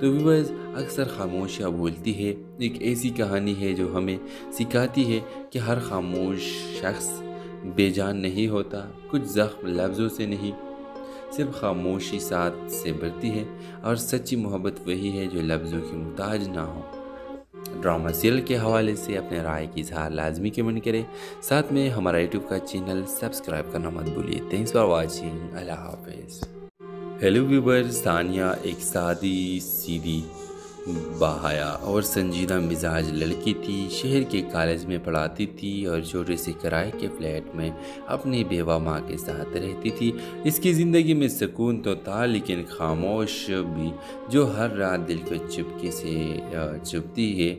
तो व्यूअर्स, अक्सर खामोशियाँ बोलती है एक ऐसी कहानी है जो हमें सिखाती है कि हर खामोश शख्स बेजान नहीं होता। कुछ ज़ख्म लफ्ज़ों से नहीं, सिर्फ खामोशी साथ से बढ़ती है। और सच्ची मोहब्बत वही है जो लफ्ज़ों की मुहताज ना हो। ड्रामा सीरियल के हवाले से अपने राय की इजहार लाजमी कमेंट करें। साथ में हमारा यूट्यूब का चैनल सब्सक्राइब करना मत भूलिए। Thanks for watching. अल्लाह हाफिज़। हेलो व्यूवर्स, सानिया एक सादी सीधी बाहया और संजीदा मिजाज लड़की थी। शहर के कॉलेज में पढ़ाती थी और छोटे से किराए के फ्लैट में अपनी बेवा माँ के साथ रहती थी। इसकी ज़िंदगी में सुकून तो था, लेकिन खामोश भी, जो हर रात दिल को चुपके से चुभती है।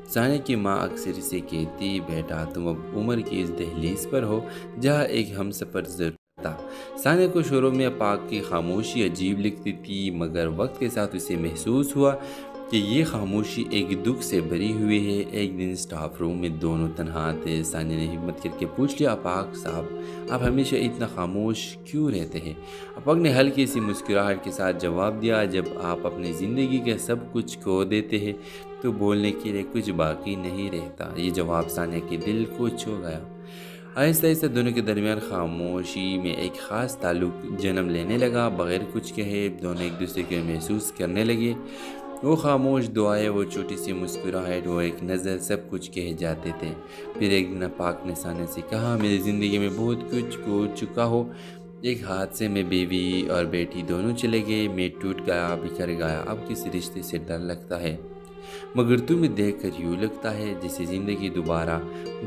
सानिया की माँ अक्सर इसे कहती, बेटा तुम अब उम्र की इस दहलीज पर हो जहाँ एक हमसफ़र ज़रूर था। सानिया को शुरू में पाक की खामोशी अजीब लगती थी, मगर वक्त के साथ उसे महसूस हुआ कि ये खामोशी एक दुख से भरी हुई है। एक दिन स्टाफ रूम में दोनों तन्हा थे। सानिया ने हिम्मत करके पूछ लिया, अपाक साहब आप हमेशा इतना खामोश क्यों रहते हैं? अपाक ने हल्की सी मुस्कुराहट के साथ जवाब दिया, जब आप अपनी ज़िंदगी के सब कुछ खो देते हैं तो बोलने के लिए कुछ बाकी नहीं रहता। ये जवाब सानिया के दिल को छू गया। आहिस्ता आहिस्ता दोनों के दरमियान खामोशी में एक ख़ास ताल्लुक जन्म लेने लगा। बग़ैर कुछ कहे दोनों एक दूसरे को महसूस करने लगे। वो खामोश दुआएं, वो छोटी सी मुस्कुराहट, वो एक नज़र, सब कुछ कह जाते थे। फिर एक दिन पाक ने सानिया से कहा, मेरी ज़िंदगी में बहुत कुछ खो चुका हो। एक हादसे में बीवी और बेटी दोनों चले गए। मैं टूट गया, बिखर गया। अब किस रिश्ते से डर लगता है, मगर तुम्हें देखकर यूँ लगता है जैसे ज़िंदगी दोबारा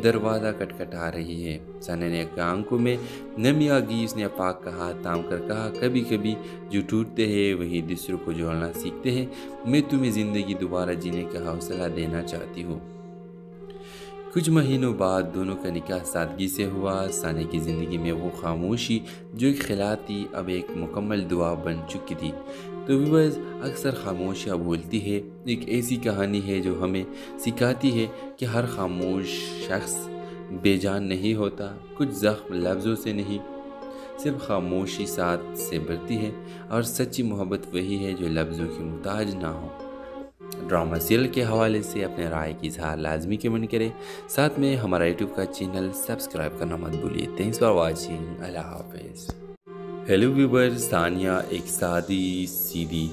दरवाज़ा खटखटा रही है। सानिया ने आंखों में नमी आ गई। उसने पाक का हाथ थाम कर कहा, कभी कभी जो टूटते हैं वही दूसरों को जोड़ना सीखते हैं। मैं तुम्हें ज़िंदगी दोबारा जीने का हौसला देना चाहती हूँ। कुछ महीनों बाद दोनों का निकाह सादगी से हुआ। सानिया की ज़िंदगी में वो खामोशी जो एक खिला थी अब एक मुकम्मल दुआ बन चुकी थी। तो व्यूअर्स, अक्सर खामोशियाँ बोलती है एक ऐसी कहानी है जो हमें सिखाती है कि हर खामोश शख्स बेजान नहीं होता। कुछ ज़ख्म लफ्ज़ों से नहीं, सिर्फ खामोशी साथ से बढ़ती है। और सच्ची मोहब्बत वही है जो लफ्ज़ों की मुहताज ना हो। ड्रामा सीरियल के हवाले से अपने राय की इजहार लाजमी कमेंट करें। साथ में हमारा यूट्यूब का चैनल सब्सक्राइब करना मत भूलिए। Thanks for watching. अल्लाह हाफिज़। हेलो व्यूवर्स, सानिया एक सादी सीधी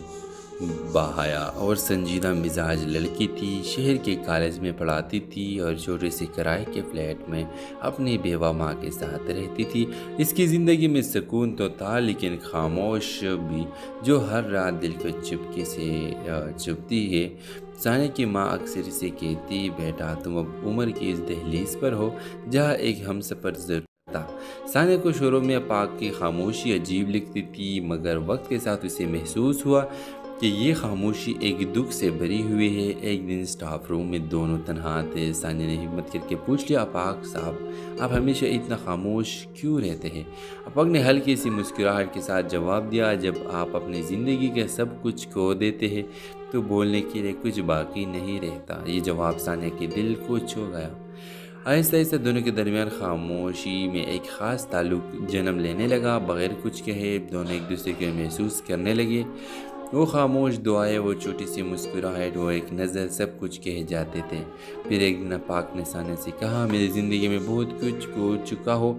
बाहया और संजीदा मिजाज लड़की थी। शहर के कॉलेज में पढ़ाती थी और छोटे से किराए के फ्लैट में अपनी बेवा माँ के साथ रहती थी। इसकी ज़िंदगी में सुकून तो था, लेकिन खामोश भी, जो हर रात दिल को चुपके से चुभती है। सानिया की माँ अक्सर इसे कहती, बेटा तुम अब उम्र की इस दहलीज पर हो जहाँ एक हमसफ़र ज़रूर था। सानिया को शुरू में पाक की खामोशी अजीब लगती थी, मगर वक्त के साथ उसे महसूस हुआ कि ये खामोशी एक दुख से भरी हुई है। एक दिन स्टाफ रूम में दोनों तन्हा थे। सानिया ने हिम्मत करके पूछ लिया, अपाक साहब आप हमेशा इतना खामोश क्यों रहते हैं? अपाक ने हल्की सी मुस्कुराहट के साथ जवाब दिया, जब आप अपनी ज़िंदगी के सब कुछ खो देते हैं तो बोलने के लिए कुछ बाकी नहीं रहता। ये जवाब सानिया के दिल को छू गया। आहिस्ता आहिस्ता दोनों के दरमियान खामोशी में एक ख़ास ताल्लुक जन्म लेने लगा। बग़ैर कुछ कहे दोनों एक दूसरे को महसूस करने लगे। वो खामोश दुआएं, वो छोटी सी मुस्कुराहट, वो एक नज़र, सब कुछ कह जाते थे। फिर एक दिन पाक ने सानिया से कहा, मेरी ज़िंदगी में बहुत कुछ खो चुका हो।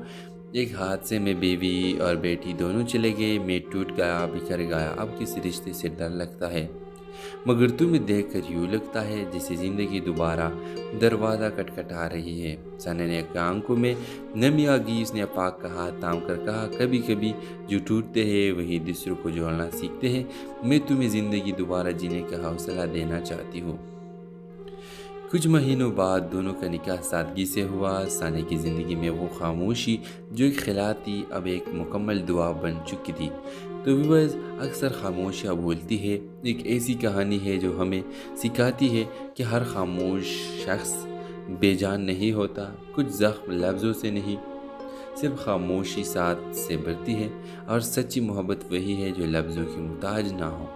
एक हादसे में बीवी और बेटी दोनों चले गए। मैं टूट गया, बिखर गया। अब किस रिश्ते से डर लगता है, मगर तुम्हें देखकर यूँ लगता है जैसे ज़िंदगी दोबारा दरवाज़ा खटखटा रही है। सानिया ने आंखों में नमी आ गई। उसने पाक का हाथ थाम कर कहा, कभी कभी जो टूटते हैं वही दूसरों को जोड़ना सीखते हैं। मैं तुम्हें ज़िंदगी दोबारा जीने का हौसला देना चाहती हूँ। कुछ महीनों बाद दोनों का निकाह सादगी से हुआ। सानिया की ज़िंदगी में वो खामोशी जो एक खिला थी अब एक मुकम्मल दुआ बन चुकी थी। तो व्यूअर्स, अक्सर खामोशियाँ बोलती है एक ऐसी कहानी है जो हमें सिखाती है कि हर खामोश शख्स बेजान नहीं होता। कुछ ज़ख्म लफ्ज़ों से नहीं, सिर्फ खामोशी साथ से बढ़ती है। और सच्ची मोहब्बत वही है जो लफ्ज़ों की मुहताज ना हो।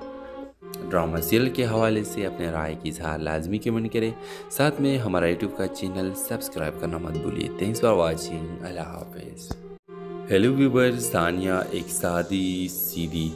ड्रामा सीरियल के हवाले से अपने राय की इजहार लाजमी कमेंट करें। साथ में हमारा यूट्यूब का चैनल सब्सक्राइब करना मत भूलिए। Thanks for watching. अल्लाह हाफिज़। हेलो व्यूवर्स, सानिया एक सादी सीधी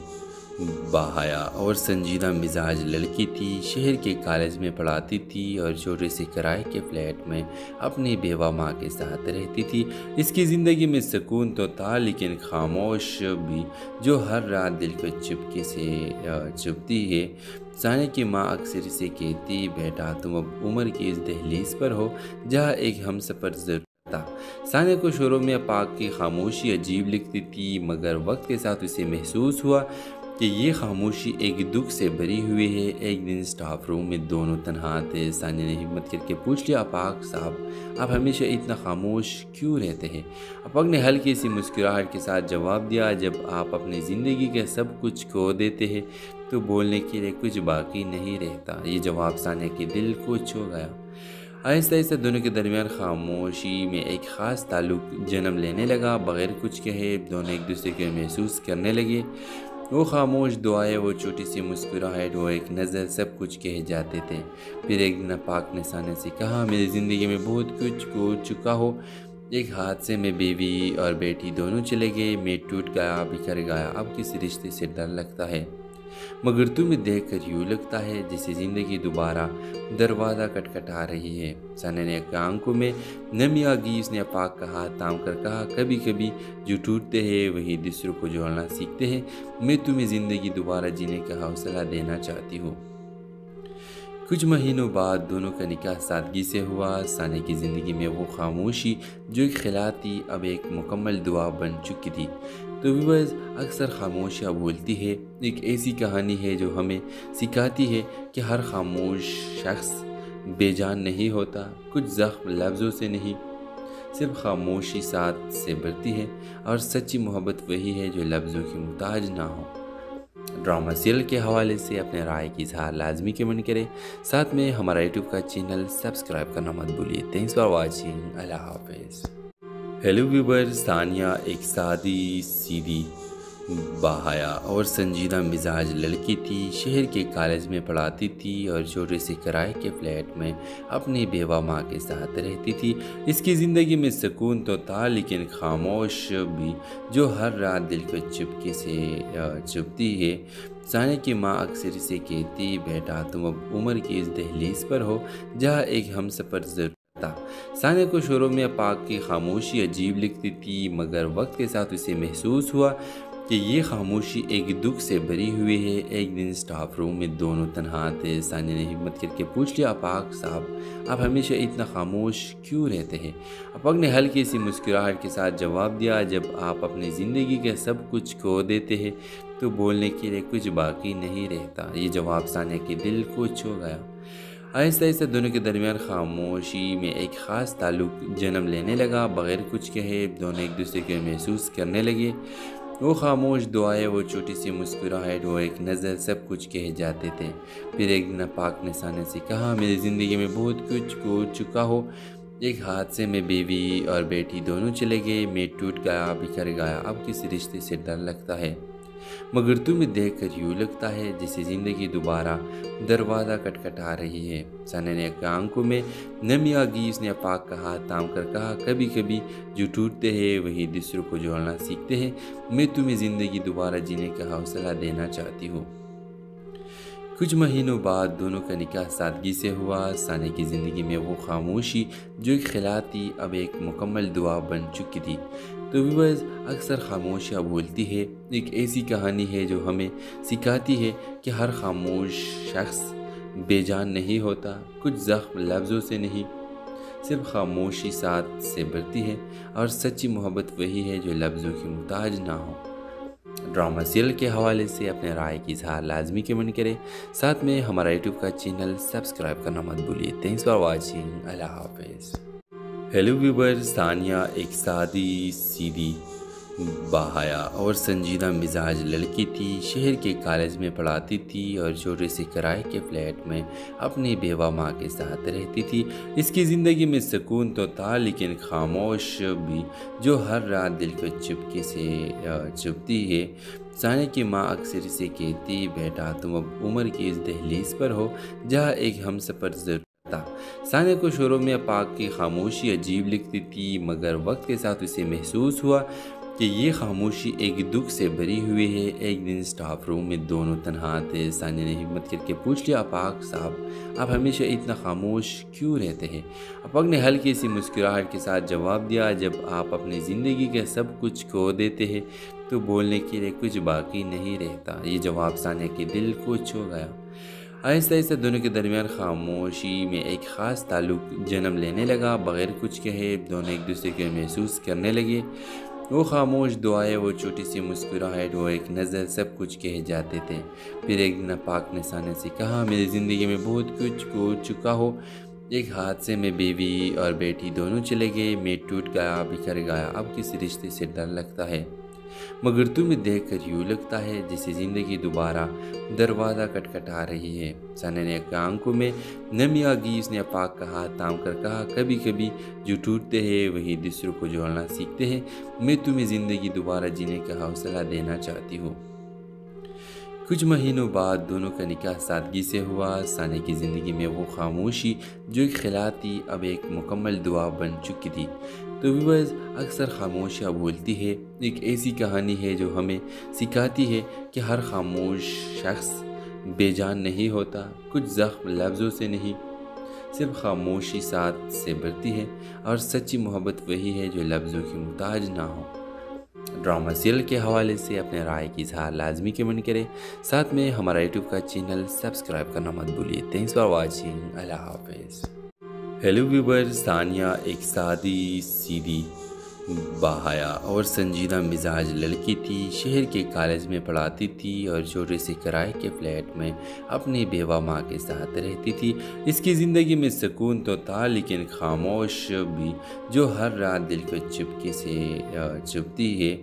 बाहया और संजीदा मिजाज लड़की थी। शहर के कॉलेज में पढ़ाती थी और छोटे से किराए के फ्लैट में अपनी बेवा माँ के साथ रहती थी। इसकी ज़िंदगी में सुकून तो था, लेकिन खामोश भी, जो हर रात दिल को चुपके से चुभती है। साने की माँ अक्सर इसे कहती, बेटा तुम अब उम्र की इस दहलीज पर हो जहाँ एक हमसफ़र ज़रूर था। साने को शुरू में पाक की खामोशी अजीब लगती थी, मगर वक्त के साथ उसे महसूस हुआ कि ये खामोशी एक दुख से भरी हुई है। एक दिन स्टाफ रूम में दोनों तन्हा थे। सानिया ने हिम्मत करके पूछ लिया, अपाक साहब आप हमेशा इतना खामोश क्यों रहते हैं? अपाक ने हल्की सी मुस्कुराहट के साथ जवाब दिया, जब आप अपनी ज़िंदगी के सब कुछ खो देते हैं तो बोलने के लिए कुछ बाकी नहीं रहता। ये जवाब सानिया के दिल को छू गया। आहिस्ता आहिस्ता दोनों के दरमियान खामोशी में एक ख़ास ताल्लुक जन्म लेने लगा। बग़ैर कुछ कहे दोनों एक दूसरे को महसूस करने लगे। वो खामोश दुआएं, वो छोटी सी मुस्कुराहट, वो एक नज़र सब कुछ कह जाते थे। फिर एक दिन पाक ने सानिया से कहा, मेरी ज़िंदगी में बहुत कुछ खो चुका हो। एक हादसे में बीवी और बेटी दोनों चले गए। मैं टूट गया, बिखर गया। अब किसी रिश्ते से डर लगता है, मगर तुम्हें देखकर यूँ लगता है जैसे ज़िंदगी दोबारा दरवाज़ा खटखटा रही है। सानिया ने आंखों में नमी आ गई। उसने पाक का हाथ थाम कर कहा, कभी कभी जो टूटते हैं वही दूसरों को जोड़ना सीखते हैं। मैं तुम्हें ज़िंदगी दोबारा जीने का हौसला देना चाहती हूँ। कुछ महीनों बाद दोनों का निकाह सादगी से हुआ। सानिया की ज़िंदगी में वो खामोशी जो एक खिला थी अब एक मुकम्मल दुआ बन चुकी थी। तो व्यूअर्स, अक्सर खामोशियाँ बोलती है एक ऐसी कहानी है जो हमें सिखाती है कि हर खामोश शख्स बेजान नहीं होता। कुछ ज़ख्म लफ्ज़ों से नहीं, सिर्फ खामोशी साथ से बढ़ती है, और सच्ची मोहब्बत वही है जो लफ्ज़ों की मुहताज ना हो। ड्रामा सीरियल के हवाले से अपने राय की इजहार लाजमी कमेंट करें। साथ में हमारा यूट्यूब का चैनल सब्सक्राइब करना मत भूलिए। Thanks for watching. अल्लाह हाफिज़। हेलो व्यूअर्स, सानिया एक सादी सीधी बाहया और संजीदा मिजाज लड़की थी। शहर के कॉलेज में पढ़ाती थी और छोटे से किराए के फ्लैट में अपनी बेवा माँ के साथ रहती थी। इसकी ज़िंदगी में सुकून तो था, लेकिन खामोश भी, जो हर रात दिल को चुपके से चुभती है। सानिया की माँ अक्सर इसे कहती, बेटा तुम अब उम्र की इस दहलीज पर हो जहाँ एक हमसफ़र ज़रूर था। सानिया को शुरू में पाक की खामोशी अजीब लगती थी, मगर वक्त के साथ उसे महसूस हुआ कि ये खामोशी एक दुख से भरी हुई है। एक दिन स्टाफ रूम में दोनों तन्हा थे। सानिया ने हिम्मत करके पूछ लिया, अपाक साहब आप हमेशा इतना खामोश क्यों रहते हैं? अपाक ने हल्की सी मुस्कुराहट के साथ जवाब दिया, जब आप अपनी ज़िंदगी के सब कुछ खो देते हैं तो बोलने के लिए कुछ बाकी नहीं रहता। ये जवाब सानिया के दिल को छू गया। आहिस्ता आहिस्ता दोनों के दरमियान खामोशी में एक ख़ास ताल्लुक जन्म लेने लगा। बग़ैर कुछ कहे दोनों एक दूसरे को महसूस करने लगे। वो खामोश दुआएं, वो छोटी सी मुस्कुराहट, वो एक नज़र सब कुछ कह जाते थे। फिर एक दिन पाक ने सानिया से कहा, मेरी ज़िंदगी में बहुत कुछ खो चुका हो। एक हादसे में बीवी और बेटी दोनों चले गए। मैं टूट गया, बिखर गया। अब किसी रिश्ते से डर लगता है, मगर तुम्हें देखकर यूँ लगता है जैसे ज़िंदगी दोबारा दरवाज़ा खटखटा रही है। सानिया ने आंखों में नमी आ गई। उसने पाक का हाथ थाम कर कहा, कभी कभी जो टूटते हैं वही दूसरों को जोड़ना सीखते हैं। मैं तुम्हें ज़िंदगी दोबारा जीने का हौसला देना चाहती हूँ। कुछ महीनों बाद दोनों का निकाह सादगी से हुआ। सानिया की ज़िंदगी में वो खामोशी जो एक खिला थी अब एक मुकम्मल दुआ बन चुकी थी। तो व्यूअर्स, अक्सर खामोशियाँ बोलती है एक ऐसी कहानी है जो हमें सिखाती है कि हर खामोश शख्स बेजान नहीं होता। कुछ ज़ख्म लफ्ज़ों से नहीं, सिर्फ खामोशी साथ से बढ़ती है, और सच्ची मोहब्बत वही है जो लफ्ज़ों की मुहताज ना हो। ड्रामा सीरियल के हवाले से अपने राय की इजहार लाजमी कमेंट करें। साथ में हमारा यूट्यूब का चैनल सब्सक्राइब करना मत भूलिए। Thanks for watching. अल्लाह हाफिज़। हेलो व्यूअर्स, सानिया एक सादी सीधी बाहया और संजीदा मिजाज लड़की थी। शहर के कॉलेज में पढ़ाती थी और छोटे से किराए के फ्लैट में अपनी बेवा माँ के साथ रहती थी। इसकी ज़िंदगी में सुकून तो था, लेकिन खामोश भी, जो हर रात दिल को चुपके से चुभती है। सानिया की माँ अक्सर इसे कहती, बेटा तुम अब उम्र की इस दहलीज पर हो जहाँ एक हमसफ़र ज़रूर था। सानिया को शुरू में पाक की खामोशी अजीब लगती थी, मगर वक्त के साथ उसे महसूस हुआ कि ये खामोशी एक दुख से भरी हुई है। एक दिन स्टाफ रूम में दोनों तन्हा थे। सानिया ने हिम्मत करके पूछ लिया, अपाक साहब आप हमेशा इतना खामोश क्यों रहते हैं? अपाक ने हल्की सी मुस्कुराहट के साथ जवाब दिया, जब आप अपनी ज़िंदगी के सब कुछ खो देते हैं तो बोलने के लिए कुछ बाकी नहीं रहता। ये जवाब सानिया के दिल को छू गया। आहिस्ता आहिस्ता दोनों के दरमियान खामोशी में एक ख़ास ताल्लुक़ जन्म लेने लगा। बग़ैर कुछ कहे दोनों एक दूसरे को महसूस करने लगे। वो खामोश दुआएं, वो छोटी सी मुस्कुराहट, वो एक नज़र सब कुछ कह जाते थे। फिर एक दिन पाक ने सानिया से कहा, मेरी ज़िंदगी में बहुत कुछ खो चुका हो। एक हादसे में बीवी और बेटी दोनों चले गए। मैं टूट गया, बिखर गया। अब किस रिश्ते से डर लगता है, मगर तुम्हें देखकर यूँ लगता है जैसे ज़िंदगी दोबारा दरवाज़ा खटखटा रही है। सानिया ने आंखों में नमी आ गई। उसने पाक का हाथ थाम कर कहा, कभी कभी जो टूटते हैं वही दूसरों को जोड़ना सीखते हैं। मैं तुम्हें ज़िंदगी दोबारा जीने का हौसला देना चाहती हूँ। कुछ महीनों बाद दोनों का निकाह सादगी से हुआ। सानिया की ज़िंदगी में वो खामोशी जो एक खिला थी अब एक मुकम्मल दुआ बन चुकी थी। तो व्यूअर्स, अक्सर खामोशियाँ बोलती है एक ऐसी कहानी है जो हमें सिखाती है कि हर खामोश शख्स बेजान नहीं होता। कुछ ज़ख्म लफ्ज़ों से नहीं, सिर्फ खामोशी साथ से बढ़ती है। और सच्ची मोहब्बत वही है जो लफ्ज़ों की मुहताज ना हो। ड्रामा सीरियल के हवाले से अपने राय की इज़हार लाजमी कमेंट करें। साथ में हमारा यूट्यूब का चैनल सब्सक्राइब करना मत भूलिए। Thanks for watching. अल्लाह हाफिज़। हेलो व्यूअर्स, सानिया एक सादी सीधी बाहया और संजीदा मिजाज लड़की थी। शहर के कॉलेज में पढ़ाती थी और छोटे से किराए के फ्लैट में अपनी बेवा माँ के साथ रहती थी। इसकी ज़िंदगी में सुकून तो था, लेकिन खामोश भी जो हर रात दिल को चुपके से चुभती है।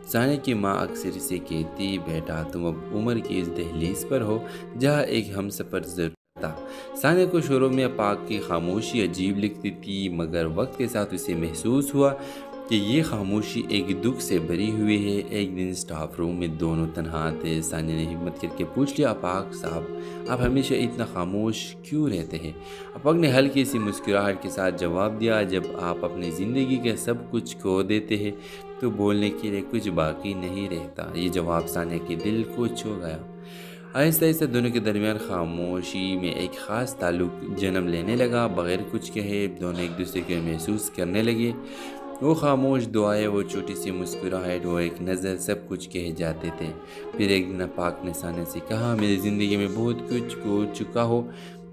सानिया की माँ अक्सर इसे कहती, बेटा तुम अब उम्र की इस दहलीज पर हो जहाँ एक हमसफ़र ज़रूर था। सानिया को शुरू में पाक की खामोशी अजीब लगती थी, मगर वक्त के साथ उसे महसूस हुआ कि ये खामोशी एक दुख से भरी हुई है। एक दिन स्टाफ रूम में दोनों तन्हा थे। सानिया ने हिम्मत करके पूछ लिया, अपाक साहब आप हमेशा इतना खामोश क्यों रहते हैं? अपाक ने हल्की सी मुस्कुराहट के साथ जवाब दिया, जब आप अपनी ज़िंदगी के सब कुछ खो देते हैं तो बोलने के लिए कुछ बाकी नहीं रहता। ये जवाब सानिया के दिल को छू गया। आहिस्ता आहिस्ता दोनों के दरमियान खामोशी में एक ख़ास ताल्लुक़ जन्म लेने लगा। बग़ैर कुछ कहे दोनों एक दूसरे को महसूस करने लगे। वो खामोश दुआएं, वो छोटी सी मुस्कुराहट, वो एक नज़र सब कुछ कह जाते थे। फिर एक दिन पाक ने सानिया से कहा, मेरी ज़िंदगी में बहुत कुछ खो चुका हो।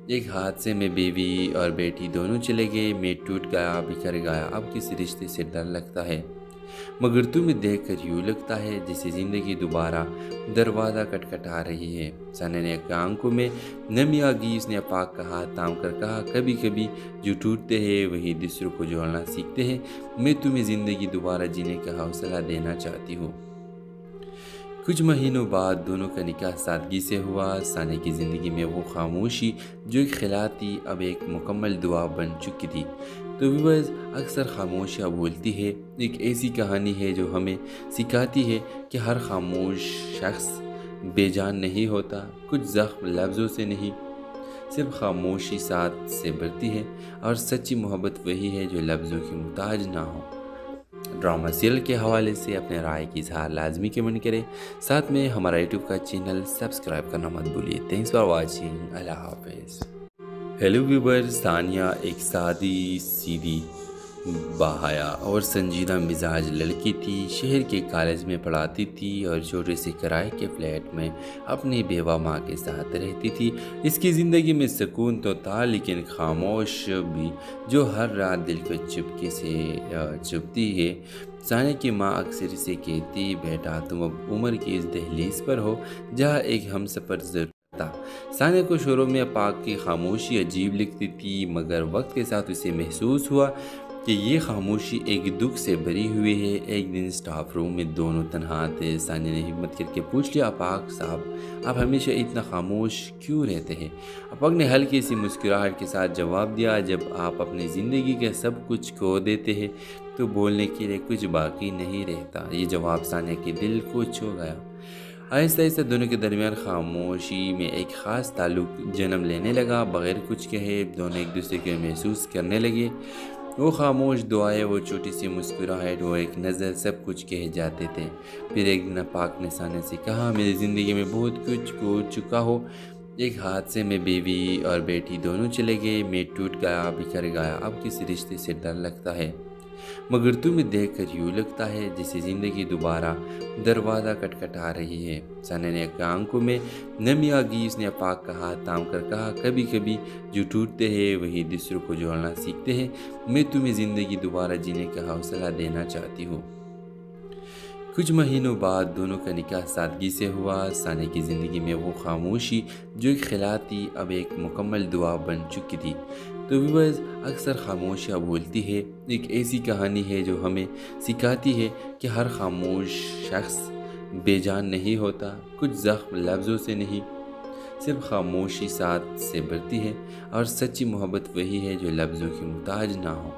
एक हादसे में बीवी और बेटी दोनों चले गए। मैं टूट गया, बिखर गया। अब किस रिश्ते से डर लगता है, मगर तुम्हें देखकर यूँ लगता है जैसे ज़िंदगी दोबारा दरवाज़ा खटखटा रही है। सानिया ने आंखों में नमी आ गई। उसने पाक का हाथ थाम कर कहा, कभी कभी जो टूटते हैं वही दूसरों को जोड़ना सीखते हैं। मैं तुम्हें ज़िंदगी दोबारा जीने का हौसला देना चाहती हूँ। कुछ महीनों बाद दोनों का निकाह सादगी से हुआ। सानिया की ज़िंदगी में वो खामोशी जो एक खिला थी अब एक मुकम्मल दुआ बन चुकी थी। तो व्यूअर्स, अक्सर खामोशियाँ बोलती है एक ऐसी कहानी है जो हमें सिखाती है कि हर खामोश शख्स बेजान नहीं होता। कुछ ज़ख्म लफ्ज़ों से नहीं, सिर्फ खामोशी साथ से बढ़ती है। और सच्ची मोहब्बत वही है जो लफ्ज़ों की मुहताज ना हो। ड्रामा सीरियल के हवाले से अपने राय की इज़हार लाजमी कमेंट करें। साथ में हमारा यूट्यूब का चैनल सब्सक्राइब करना मत भूलिए। Thanks for watching. अल्लाह हाफिज़। हेलो व्यूअर्स, सानिया एक सादी सीधी बाहया और संजीदा मिजाज लड़की थी। शहर के कॉलेज में पढ़ाती थी और छोटे से किराए के फ्लैट में अपनी बेवा माँ के साथ रहती थी। इसकी ज़िंदगी में सुकून तो था, लेकिन खामोश भी जो हर रात दिल को चुपके से चुभती है। सानिया की माँ अक्सर इसे कहती, बेटा तुम अब उम्र की इस दहलीज पर हो जहाँ एक हमसफ़र ज़रूर था। सानिया को शुरू में पाक की खामोशी अजीब लगती थी, मगर वक्त के साथ उसे महसूस हुआ कि ये खामोशी एक दुख से भरी हुई है। एक दिन स्टाफ रूम में दोनों तन्हा थे। सानिया ने हिम्मत करके पूछ लिया, अपाक साहब आप हमेशा इतना खामोश क्यों रहते हैं? अपाक ने हल्की सी मुस्कुराहट के साथ जवाब दिया, जब आप अपनी ज़िंदगी के सब कुछ खो देते हैं तो बोलने के लिए कुछ बाकी नहीं रहता। ये जवाब सानिया के दिल को छू गया। आहिस्ता आहिस्ता दोनों के दरमियान खामोशी में एक ख़ास ताल्लुक़ जन्म लेने लगा। बग़ैर कुछ कहे दोनों एक दूसरे को महसूस करने लगे। वो खामोश दुआएं, वो छोटी सी मुस्कुराहट, वो एक नज़र सब कुछ कह जाते थे। फिर एक दिन पाक ने साने से कहा, मेरी ज़िंदगी में बहुत कुछ खो चुका हो। एक हादसे में बीवी और बेटी दोनों चले गए, मैं टूट गया, बिखर गया, अब किसी रिश्ते से डर लगता है। मगर तुम्हें देखकर यूँ लगता है जैसे ज़िंदगी दोबारा दरवाज़ा खटखटा रही है। सना ने आंखों में नमी आ गई। उसने पाक का हाथ थाम कर कहा, कभी कभी जो टूटते हैं वही दूसरों को जोड़ना सीखते हैं। मैं तुम्हें ज़िंदगी दोबारा जीने का हौसला देना चाहती हूँ। कुछ महीनों बाद दोनों का निकाह सादगी से हुआ। साने की ज़िंदगी में वो खामोशी जो एक खिला थी अब एक मुकम्मल दुआ बन चुकी थी। तो व्यूअर्स, अक्सर खामोशियाँ बोलती है एक ऐसी कहानी है जो हमें सिखाती है कि हर खामोश शख्स बेजान नहीं होता। कुछ ज़ख्म लफ्ज़ों से नहीं, सिर्फ खामोशी साथ से बढ़ती है। और सच्ची मोहब्बत वही है जो लफ्ज़ों की मुहताज ना हो।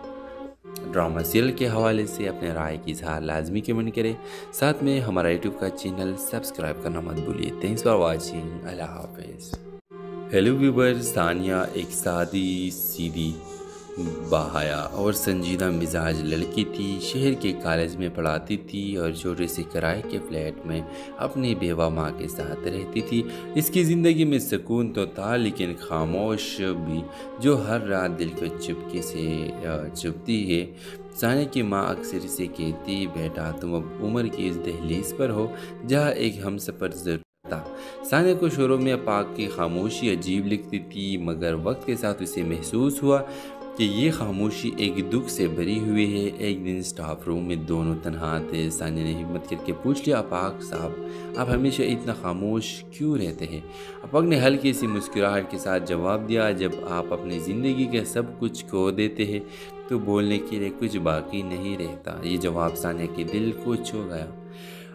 ड्रामा सीरियल के हवाले से अपने राय की इजहार लाजमी कमेंट करें। साथ में हमारा यूट्यूब का चैनल सब्सक्राइब करना मत भूलिए। Thanks for watching. अल्लाह हाफिज़। हेलो व्यूअर्स, सानिया एक सादी सीधी बाहया और संजीदा मिजाज लड़की थी। शहर के कॉलेज में पढ़ाती थी और छोटे से किराए के फ्लैट में अपनी बेवा माँ के साथ रहती थी। इसकी ज़िंदगी में सुकून तो था, लेकिन खामोश भी जो हर रात दिल को चुपके से चुभती है। सानिया की माँ अक्सर इसे कहती, बेटा तुम अब उम्र की इस दहलीज पर हो जहाँ एक हमसफ़र ज़रूर था। सानिया को शुरू में पाक की खामोशी अजीब लगती थी, मगर वक्त के साथ उसे महसूस हुआ कि ये खामोशी एक दुख से भरी हुई है। एक दिन स्टाफ रूम में दोनों तन्हा थे। सानिया ने हिम्मत करके पूछ लिया, अपाक साहब आप हमेशा इतना खामोश क्यों रहते हैं? अपाक ने हल्की सी मुस्कुराहट के साथ जवाब दिया, जब आप अपनी ज़िंदगी के सब कुछ खो देते हैं तो बोलने के लिए कुछ बाकी नहीं रहता। ये जवाब सानिया के दिल को छू गया।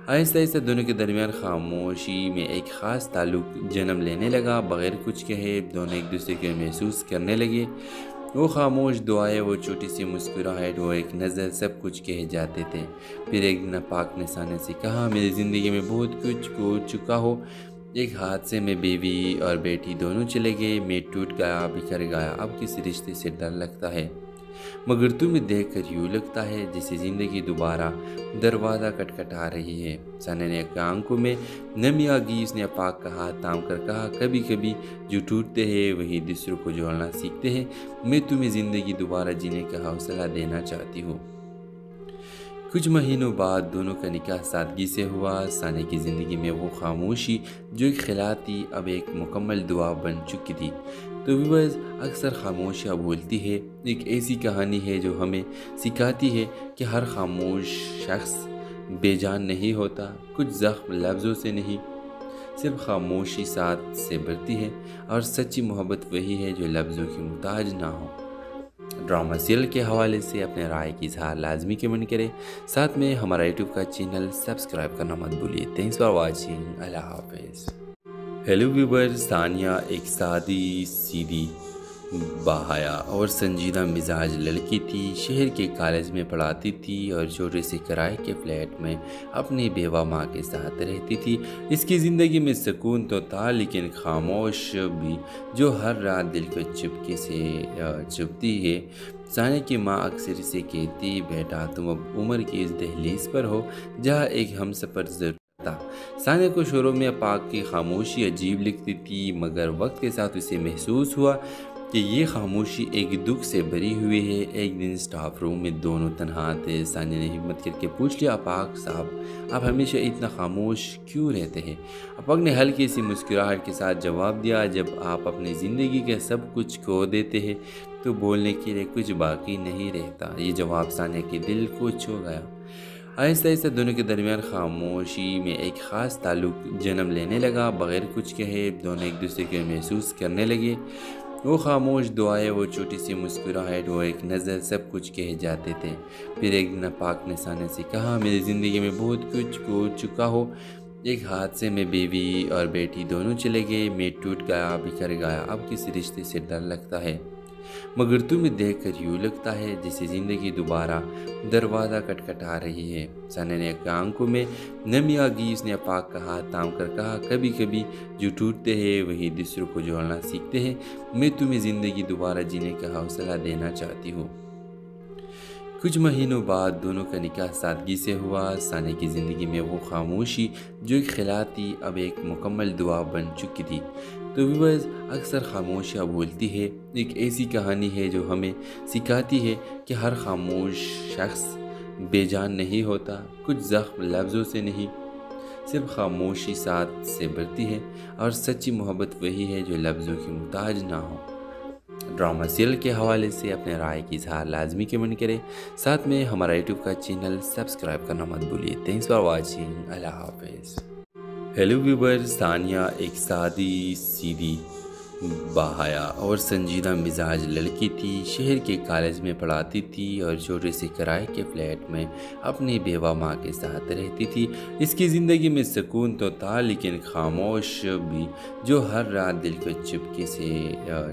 आहिस्ता आहिस्ता दोनों के दरमियान खामोशी में एक ख़ास ताल्लुक़ जन्म लेने लगा। बग़ैर कुछ कहे दोनों एक दूसरे को महसूस करने लगे। वो खामोश दुआएं, वो छोटी सी मुस्कुराहट, वो एक नज़र सब कुछ कह जाते थे। फिर एक दिन पाक ने साने से कहा, मेरी ज़िंदगी में बहुत कुछ खो चुका हो। एक हादसे में बीवी और बेटी दोनों चले गए, मैं टूट गया, बिखर गया, अब किसी रिश्ते से डर लगता है। मगर तुम्हें देखकर यूँ लगता है जैसे ज़िंदगी दोबारा दरवाज़ा खटखटा रही है। सना ने आंखों में नमी आ गई। उसने पाक का हाथ थाम कर कहा, कभी कभी जो टूटते हैं वही दूसरों को जोड़ना सीखते हैं। मैं तुम्हें ज़िंदगी दोबारा जीने का हौसला देना चाहती हूँ। कुछ महीनों बाद दोनों का निकाह सादगी से हुआ। साने की ज़िंदगी में वो खामोशी जो एक खिला थी अब एक मुकम्मल दुआ बन चुकी थी। तो व्यूअर्स, अक्सर खामोशियाँ बोलती है एक ऐसी कहानी है जो हमें सिखाती है कि हर खामोश शख्स बेजान नहीं होता। कुछ ज़ख्म लफ्ज़ों से नहीं, सिर्फ खामोशी साथ से बढ़ती है। और सच्ची मोहब्बत वही है जो लफ्ज़ों की मुहताज ना हो। ड्रामा सीरियल के हवाले से अपने राय की इजहार लाजमी कमेंट करें। साथ में हमारा यूट्यूब का चैनल सब्सक्राइब करना मत भूलिए। Thanks for watching. अल्लाह हाफिज़। हेलो व्यूअर्स, सानिया एक सादी सीधी बाहया और संजीदा मिजाज लड़की थी। शहर के कॉलेज में पढ़ाती थी और छोटे से किराए के फ्लैट में अपनी बेवा माँ के साथ रहती थी। इसकी ज़िंदगी में सुकून तो था, लेकिन खामोश भी जो हर रात दिल को चुपके से चुभती है। सानिया की माँ अक्सर इसे कहती, बेटा तुम अब उम्र की इस दहलीज पर हो जहाँ एक हमसफ़र ज़रूर था। सानिया को शुरू में पाक की खामोशी अजीब लगती थी, मगर वक्त के साथ उसे महसूस हुआ कि ये खामोशी एक दुख से भरी हुई है। एक दिन स्टाफ रूम में दोनों तन्हा थे। सानिया ने हिम्मत करके पूछ लिया, अपाक साहब आप हमेशा इतना खामोश क्यों रहते हैं? अपाक ने हल्की सी मुस्कुराहट के साथ जवाब दिया, जब आप अपनी ज़िंदगी के सब कुछ खो देते हैं तो बोलने के लिए कुछ बाकी नहीं रहता। ये जवाब सानिया के दिल को छू गया। आहिस्ता आहिस्ता दोनों के दरमियान खामोशी में एक ख़ास ताल्लुक़ जन्म लेने लगा। बग़ैर कुछ कहे दोनों एक दूसरे को महसूस करने लगे। वो खामोश दुआएं, वो छोटी सी मुस्कुराहट, वो एक नज़र सब कुछ कह जाते थे। फिर एक दिन पाक ने सानिया से कहा, मेरी ज़िंदगी में बहुत कुछ खो चुका हो। एक हादसे में बीवी और बेटी दोनों चले गए, मैं टूट गया, बिखर गया, अब किसी रिश्ते से डर लगता है। मगर तुम्हें देखकर यूँ लगता है जैसे ज़िंदगी दोबारा दरवाज़ा खटखटा रही है। सना ने आंखों में नमी आ गई। उसने पाक का हाथ थाम कर कहा, कभी कभी जो टूटते हैं वही दूसरों को जोड़ना सीखते हैं। मैं तुम्हें ज़िंदगी दोबारा जीने का हौसला देना चाहती हूँ। कुछ महीनों बाद दोनों का निकाह सादगी से हुआ। सानिया की ज़िंदगी में वो खामोशी जो एक खिला थी अब एक मुकम्मल दुआ बन चुकी थी। तो व्यूअर्स, अक्सर खामोशियाँ बोलती है एक ऐसी कहानी है जो हमें सिखाती है कि हर खामोश शख्स बेजान नहीं होता। कुछ ज़ख्म लफ्ज़ों से नहीं, सिर्फ खामोशी साथ से बढ़ती है। और सच्ची मोहब्बत वही है जो लफ्ज़ों की मुहताज ना हो। ड्रामा सीरियल के हवाले से अपने राय की इजहार लाजमी कमेंट करें। साथ में हमारा यूट्यूब का चैनल सब्सक्राइब करना मत भूलिए। Thanks for watching. अल्लाह हाफिज़। हेलो व्यूअर्स, सानिया एक सादी सीधी बाहया और संजीदा मिजाज लड़की थी। शहर के कॉलेज में पढ़ाती थी और छोटे से किराए के फ्लैट में अपनी बेवा माँ के साथ रहती थी। इसकी ज़िंदगी में सुकून तो था, लेकिन खामोश भी जो हर रात दिल को चुपके से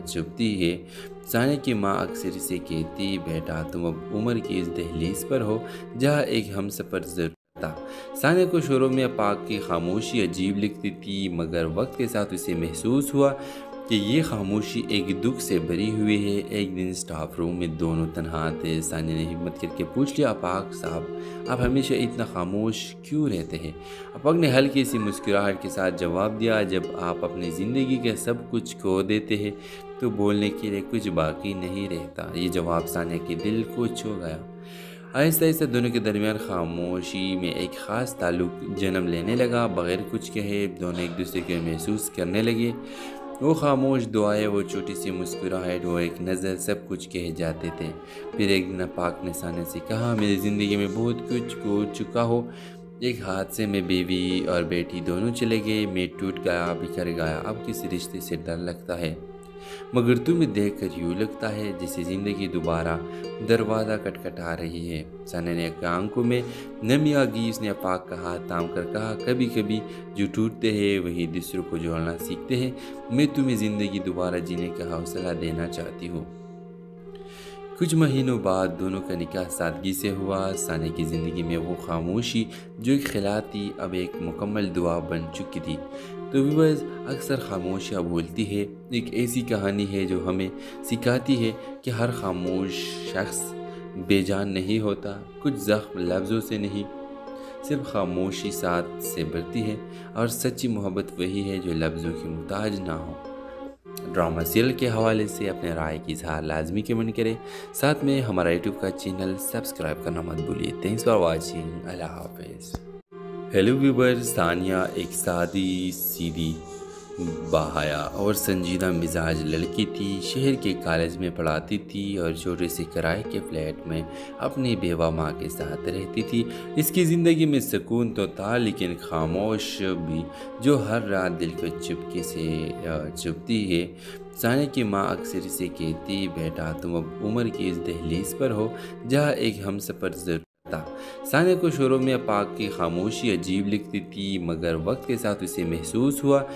चुभती है। सानिया की माँ अक्सर इसे कहती, बेटा तुम अब उम्र की इस दहलीज पर हो जहाँ एक हमसफ़र ज़रूर था। सानिया को शुरू में पाक की खामोशी अजीब लगती थी, मगर वक्त के साथ उसे महसूस हुआ कि ये खामोशी एक दुख से भरी हुई है। एक दिन स्टाफ रूम में दोनों तन्हा थे। सानिया ने हिम्मत करके पूछ लिया, अपाक साहब आप हमेशा इतना खामोश क्यों रहते हैं? अपाक ने हल्की सी मुस्कुराहट के साथ जवाब दिया, जब आप अपनी ज़िंदगी के सब कुछ खो देते हैं तो बोलने के लिए कुछ बाकी नहीं रहता। ये जवाब सानिया के दिल को छू गया। आहिस्ता आहिस्ता दोनों के दरमियान खामोशी में एक ख़ास ताल्लुक़ जन्म लेने लगा। बग़ैर कुछ कहे दोनों एक दूसरे को महसूस करने लगे। वो खामोश दुआएं, वो छोटी सी मुस्कुराहट, वो एक नज़र, सब कुछ कह जाते थे। फिर एक दिन पाक ने सानिया से कहा, मेरी ज़िंदगी में बहुत कुछ खो चुका हो। एक हादसे में बीवी और बेटी दोनों चले गए। मैं टूट गया, बिखर गया। अब किसी रिश्ते से डर लगता है, मगर तुम्हें देखकर यूँ लगता है जैसे ज़िंदगी दोबारा दरवाज़ा खटखटा रही है। सानिया ने आंखों में नमी आ गई। उसने पाक का हाथ थाम कर कहा, कभी कभी जो टूटते हैं वही दूसरों को जोड़ना सीखते हैं। मैं तुम्हें ज़िंदगी दोबारा जीने का हौसला देना चाहती हूँ। कुछ महीनों बाद दोनों का निकाह सादगी से हुआ। सानिया की ज़िंदगी में वो खामोशी जो एक खिला थी अब एक मुकम्मल दुआ बन चुकी थी। तो व्यूअर्स, अक्सर खामोशियाँ बोलती है एक ऐसी कहानी है जो हमें सिखाती है कि हर खामोश शख्स बेजान नहीं होता। कुछ ज़ख्म लफ्ज़ों से नहीं, सिर्फ खामोशी साथ से बढ़ती है। और सच्ची मोहब्बत वही है जो लफ्ज़ों की मुहताज ना हो। ड्रामा सीरियल के हवाले से अपने राय की इजहार लाजमी कमेंट करें। साथ में हमारा यूट्यूब का चैनल सब्सक्राइब करना मत भूलिए। Thanks for watching. अल्लाह हाफिज़। हेलो व्यूअर्स, सानिया एक सादी सीधी बाहया और संजीदा मिजाज लड़की थी। शहर के कॉलेज में पढ़ाती थी और छोटे से किराए के फ्लैट में अपनी बेवा माँ के साथ रहती थी। इसकी ज़िंदगी में सुकून तो था, लेकिन खामोश भी जो हर रात दिल को चुपके से चुभती है। सानिया की माँ अक्सर इसे कहती, बेटा तुम अब उम्र की इस दहलीज पर हो जहाँ एक हमसफ़र ज़रूर था। सानिया को शुरू में पाक की खामोशी अजीब लगती थी, मगर वक्त के साथ उसे महसूस हुआ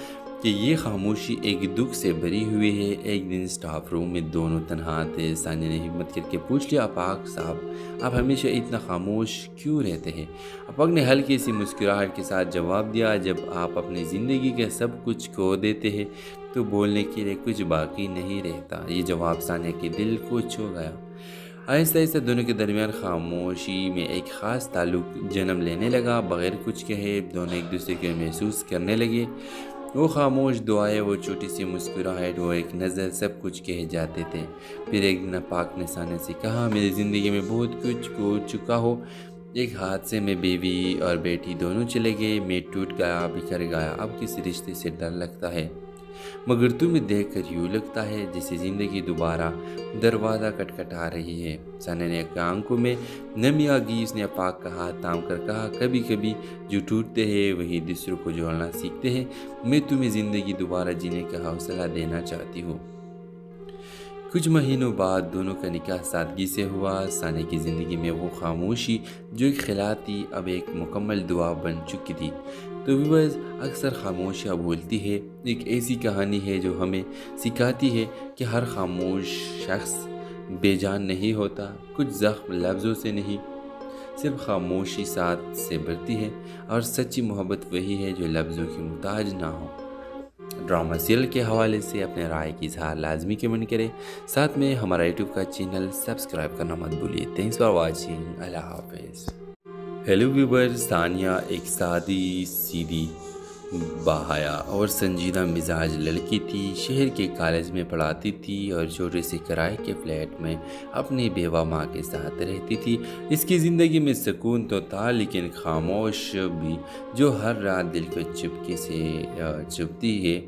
कि ये खामोशी एक दुख से भरी हुई है। एक दिन स्टाफ रूम में दोनों तन्हा थे। सानिया ने हिम्मत करके पूछ लिया, अपाक साहब आप हमेशा इतना खामोश क्यों रहते हैं? अपाक ने हल्की सी मुस्कुराहट के साथ जवाब दिया, जब आप अपनी ज़िंदगी के सब कुछ खो देते हैं तो बोलने के लिए कुछ बाकी नहीं रहता। ये जवाब सानिया के दिल को छू गया। आहिस्ता आहिस्ता दोनों के दरमियान खामोशी में एक ख़ास ताल्लुक़ जन्म लेने लगा। बग़ैर कुछ कहे दोनों एक दूसरे को महसूस करने लगे। वो खामोश दुआएं, वो छोटी सी मुस्कुराहट, वो एक नज़र, सब कुछ कह जाते थे। फिर एक दिन पाक ने सानिया से कहा, मेरी ज़िंदगी में बहुत कुछ खो चुका हो। एक हादसे में बीवी और बेटी दोनों चले गए। मैं टूट गया, बिखर गया। अब किसी रिश्ते से डर लगता है, मगर तुम्हें देखकर यूँ लगता है जैसे ज़िंदगी दोबारा दरवाज़ा खटखटा रही है। सानिया ने आंखों में नमी आ गई। उसने पाक का हाथ थाम कर कहा, कभी कभी जो टूटते हैं वही दूसरों को जोड़ना सीखते हैं। मैं तुम्हें ज़िंदगी दोबारा जीने का हौसला देना चाहती हूँ। कुछ महीनों बाद दोनों का निकाह सादगी से हुआ। सानिया की ज़िंदगी में वो खामोशी जो एक खिला थी अब एक मुकम्मल दुआ बन चुकी थी। तो व्यूअर्स, अक्सर खामोशियाँ बोलती है एक ऐसी कहानी है जो हमें सिखाती है कि हर खामोश शख्स बेजान नहीं होता। कुछ ज़ख्म लफ्ज़ों से नहीं, सिर्फ खामोशी साथ से बढ़ती है। और सच्ची मोहब्बत वही है जो लफ्ज़ों की मुहताज ना हो। ड्रामा सीरियल के हवाले से अपने राय की इजहार लाजमी कमेंट करें। साथ में हमारा यूट्यूब का चैनल सब्सक्राइब करना मत भूलिए। Thanks for watching. अल्लाह हाफिज़। हेलो व्यूवर्स, सानिया एक सादी सीधी बाहया और संजीदा मिजाज लड़की थी। शहर के कॉलेज में पढ़ाती थी और छोटे से किराए के फ्लैट में अपनी बेवा माँ के साथ रहती थी। इसकी ज़िंदगी में सुकून तो था, लेकिन खामोश भी जो हर रात दिल को चुपके से चुभती है।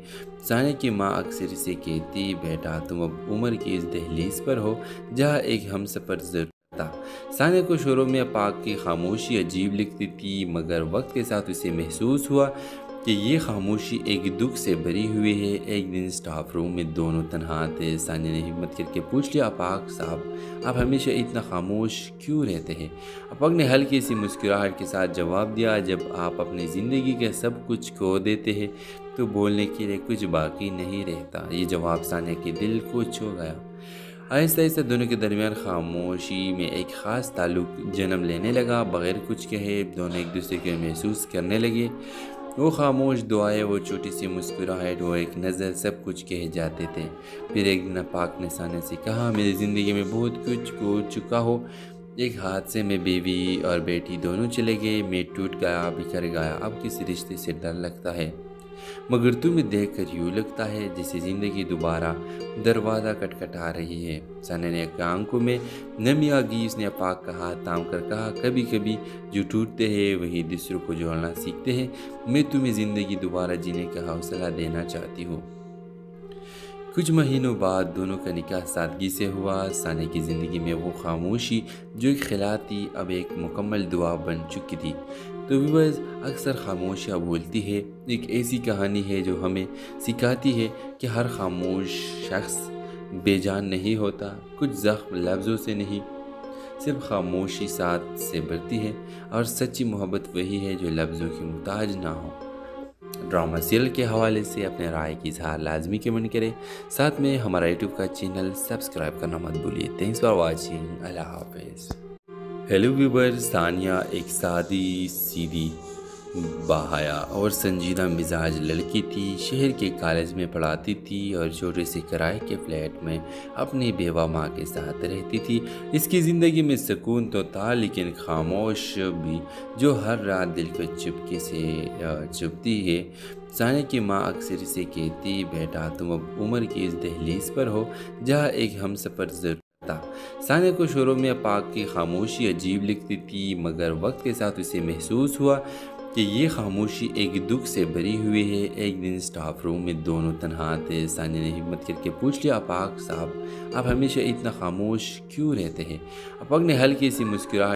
सानिया की माँ अक्सर इसे कहती, बेटा तुम अब उम्र की इस दहलीज पर हो जहाँ एक हमसफ़र ज़रूर था। सानिया को शुरू में पाक की खामोशी अजीब लगती थी, मगर वक्त के साथ उसे महसूस हुआ कि ये खामोशी एक दुख से भरी हुई है। एक दिन स्टाफ रूम में दोनों तन्हा थे। सानिया ने हिम्मत करके पूछ लिया, अपाक साहब आप हमेशा इतना खामोश क्यों रहते हैं? अपाक ने हल्की सी मुस्कुराहट के साथ जवाब दिया, जब आप अपनी ज़िंदगी के सब कुछ खो देते हैं तो बोलने के लिए कुछ बाकी नहीं रहता। ये जवाब सानिया के दिल को छू गया। आहिस्ता आहिस्ता दोनों के दरमियान खामोशी में एक ख़ास ताल्लुक जन्म लेने लगा। बग़ैर कुछ कहे दोनों एक दूसरे को महसूस करने लगे। वो खामोश दुआएं, वो छोटी सी मुस्कुराहट, वो एक नज़र सब कुछ कह जाते थे। फिर एक दिन पाक ने सानिया से कहा, मेरी ज़िंदगी में बहुत कुछ खो चुका हो। एक हादसे में बीवी और बेटी दोनों चले गए। मैं टूट गया, बिखर गया। अब किसी रिश्ते से डर लगता है, मगर तुम्हें देखकर यूँ लगता है जैसे ज़िंदगी दोबारा दरवाज़ा खटखटा रही है। सानिया ने आंखों में नमी आ गई। उसने पाक का हाथ थाम कर कहा, कभी कभी जो टूटते हैं वही दूसरों को जोड़ना सीखते हैं। मैं तुम्हें ज़िंदगी दोबारा जीने का हौसला देना चाहती हूँ। कुछ महीनों बाद दोनों का निकाह सादगी से हुआ। सानिया की ज़िंदगी में वो खामोशी जो एक खिला थी अब एक मुकम्मल दुआ बन चुकी थी। तो व्यूअर्स, अक्सर खामोशियाँ बोलती है एक ऐसी कहानी है जो हमें सिखाती है कि हर खामोश शख्स बेजान नहीं होता। कुछ ज़ख्म लफ्ज़ों से नहीं, सिर्फ खामोशी साथ से बढ़ती है, और सच्ची मोहब्बत वही है जो लफ्ज़ों की मुहताज ना हो। ड्रामा सीरियल के हवाले से अपने राय की इजहार लाजमी कमेंट करें। साथ में हमारा यूट्यूब का चैनल सब्सक्राइब करना मत भूलिए। Thanks for watching. अल्लाह हाफिज़। हेलो व्यूवर्स, सानिया एक सादी सीधी बाहया और संजीदा मिजाज लड़की थी। शहर के कॉलेज में पढ़ाती थी और छोटे से किराए के फ्लैट में अपनी बेवा माँ के साथ रहती थी। इसकी ज़िंदगी में सुकून तो था, लेकिन खामोश भी जो हर रात दिल को चुपके से चुभती है। सानिया की माँ अक्सर इसे कहती, बेटा तुम अब उम्र की इस दहलीज पर हो जहाँ एक हमसफ़र ज़रूर था। सानिया को शुरू में पाक की खामोशी अजीब लगती थी, मगर वक्त के साथ उसे महसूस हुआ कि ये खामोशी एक दुख से भरी हुई है। एक दिन स्टाफ रूम में दोनों तन्हा थे। सानिया ने हिम्मत करके पूछ लिया, अपाक साहब आप हमेशा इतना खामोश क्यों रहते हैं? अपाक ने हल्की सी मुस्कुराहट